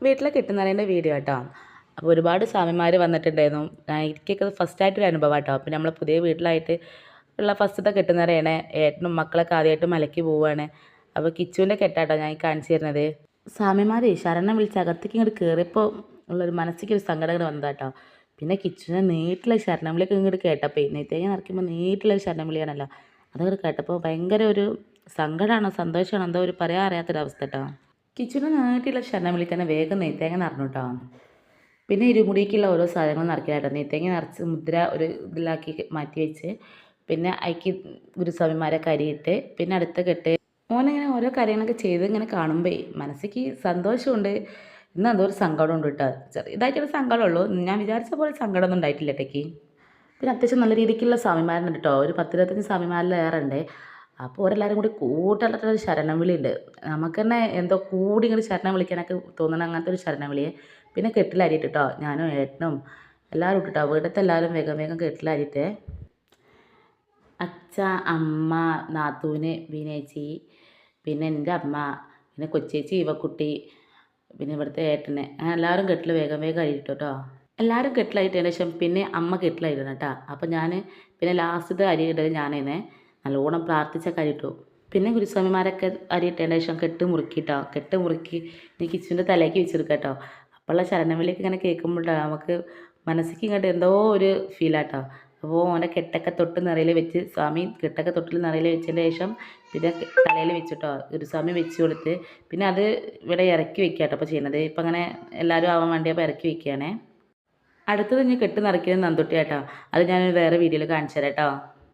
വീട്ടിലെ കെട്ടുന്നതിൻ്റെ വീഡിയോ കേട്ടോ. അപ്പോൾ ഒരുപാട് സ്വാമിമാർ വന്നിട്ടുണ്ടായിരുന്നു. എനിക്കൊക്കെ ഫസ്റ്റായിട്ടൊരു അനുഭവം കേട്ടോ. പിന്നെ നമ്മൾ പുതിയ വീട്ടിലായിട്ട് ഉള്ള ഫസ്റ്റത്തെ കെട്ടുന്നവരെയാണ്. ഏട്ടനും മക്കളൊക്കെ ആദ്യമായിട്ട് മലയ്ക്ക് പോവുകയാണ്. അപ്പോൾ കിച്ചുവിൻ്റെ കെട്ടാട്ടോ ഞാൻ ഈ കാണിച്ചു തരുന്നത്. സ്വാമിമാരെ ശരണം വിളിച്ച് അകത്തേക്ക് ഇങ്ങോട്ട് കയറിയപ്പോൾ ഉള്ളൊരു മനസ്സിലേക്ക് ഒരു സങ്കടം ഇങ്ങനെ വന്നതാട്ടോ. പിന്നെ കിച്ചുവിനെ നീട്ടിലെ ശരണം വിളിയൊക്കെ ഇങ്ങോട്ട് കേട്ടപ്പോൾ നെയ്ത്തേങ്ങ നിറയ്ക്കുമ്പോൾ നീട്ടിലൊരു ശരണം വിളിയാണല്ലോ. അതങ്ങോട്ട് കേട്ടപ്പോൾ ഭയങ്കര ഒരു സങ്കടമാണോ സന്തോഷമാണോ എന്തോ ഒരു പറയാൻ അറിയാത്തൊരവസ്ഥ കേട്ടോ. കിച്ചുവിനെ നീട്ടിലുള്ള ശരണം വിളിക്കാൻ വേഗം നെയ്ത്തേങ്ങ നിറഞ്ഞു കേട്ടോ. പിന്നെ ഇരുമുടിക്കുള്ള ഓരോ സാധനങ്ങൾ നിറയ്ക്കലാട്ടോ. നെയ്ത്തേങ്ങ നിറച്ച് മുദ്ര ഒരു ഇതിലാക്കി മാറ്റി വെച്ച് പിന്നെ അതിക്ക് ഗുരുസ്വാമിമാരൊക്കെ അരിയിട്ട് പിന്നെ അടുത്ത കെട്ട് ഓനിങ്ങനെ ഓരോ കാര്യങ്ങളൊക്കെ ചെയ്ത് ഇങ്ങനെ കാണുമ്പോൾ മനസ്സിക്ക് സന്തോഷമുണ്ട്. ഇന്ന് എന്തോ ഒരു സങ്കടമുണ്ട് കേട്ടോ. ചെറിയതായിട്ടൊരു സങ്കടമുള്ളൂ. ഞാൻ വിചാരിച്ച പോലെ സങ്കടമൊന്നും ഉണ്ടായിട്ടില്ല ഇടയ്ക്ക്. പിന്നെ അത്യാവശ്യം നല്ല രീതിക്കുള്ള സ്വാമിമാരുണ്ട് കേട്ടോ. ഒരു 10-25 സ്വാമിമാരിലേറെ ഉണ്ട്. അപ്പോൾ ഓരെല്ലാവരും കൂടി കൂട്ടുള്ളൊരു ശരണം വിളി ഉണ്ട്. നമുക്ക് തന്നെ എന്തോ കൂടി ഇങ്ങനെ ശരണം വിളിക്കാനൊക്കെ തോന്നണം അങ്ങനത്തെ ഒരു ശരണം വിളിയെ. പിന്നെ കെട്ടിലരിയിട്ട് കേട്ടോ. ഞാനും ഏട്ടനും എല്ലാവരും ഇട്ടിട്ടോ. വീട്ടിലത്തെ എല്ലാവരും വേഗം വേഗം കെട്ടിലരിയിട്ട് അച്ഛ, അമ്മ, നാത്തൂന്, വിനേച്ചി, പിന്നെ എൻ്റെ അമ്മ, പിന്നെ കൊച്ചേച്ചി, ഇവക്കുട്ടി, പിന്നെ ഇവിടുത്തെ ഏട്ടനെ അങ്ങനെ എല്ലാവരും കെട്ടിൽ വേഗം വേഗം അരിയിട്ടു കേട്ടോ. എല്ലാവരും കെട്ടിലായിട്ടതിന് ശേഷം പിന്നെ അമ്മ കെട്ടിലായിരുന്നു കേട്ടോ. അപ്പോൾ ഞാൻ പിന്നെ ലാസ്റ്റത്തെ അരി ഇടൽ ഞാനേനെ നല്ലോണം പ്രാർത്ഥിച്ചൊക്കെ അരിയിട്ടു. പിന്നെ ഗുരുസ്വാമിമാരൊക്കെ അരിയിട്ടതിന് ശേഷം കെട്ട് മുറുക്കിട്ടോ. കെട്ട് മുറുക്കി നീ കിച്ചുവിൻ്റെ തലയ്ക്ക് വെച്ചെടുക്കാം കേട്ടോ. അപ്പോഴുള്ള ശരണവിളിയൊക്കെ ഇങ്ങനെ കേൾക്കുമ്പോഴാണ് നമുക്ക് മനസ്സിക്ക് ഇങ്ങോട്ട് എന്തോ ഒരു ഫീലാട്ടോ. അപ്പോൾ ഓൻ്റെ കെട്ടൊക്കെ തൊട്ട് നിറയിൽ വെച്ച് സ്വാമി കെട്ടൊക്കെ തൊട്ടിൽ നിറയിൽ വെച്ചതിന് ശേഷം പിന്നെ തലയിൽ വെച്ചിട്ടോ ഗുരുസ്വാമി വെച്ച് കൊടുത്ത് പിന്നെ അത് ഇവിടെ ഇറക്കി വെക്കുക കേട്ടോ. അപ്പോൾ ചെയ്യുന്നത് ഇപ്പം അങ്ങനെ എല്ലാവരും ആവാൻ വേണ്ടി അപ്പോൾ ഇറക്കി വെക്കുകയാണേ. അടുത്തത് ഞാൻ കെട്ട് നിറയ്ക്കുന്നത് നന്തുട്ടി കേട്ടോ. അത് ഞാൻ വേറെ വീഡിയോയിൽ കാണിച്ചു തരാം കേട്ടോ.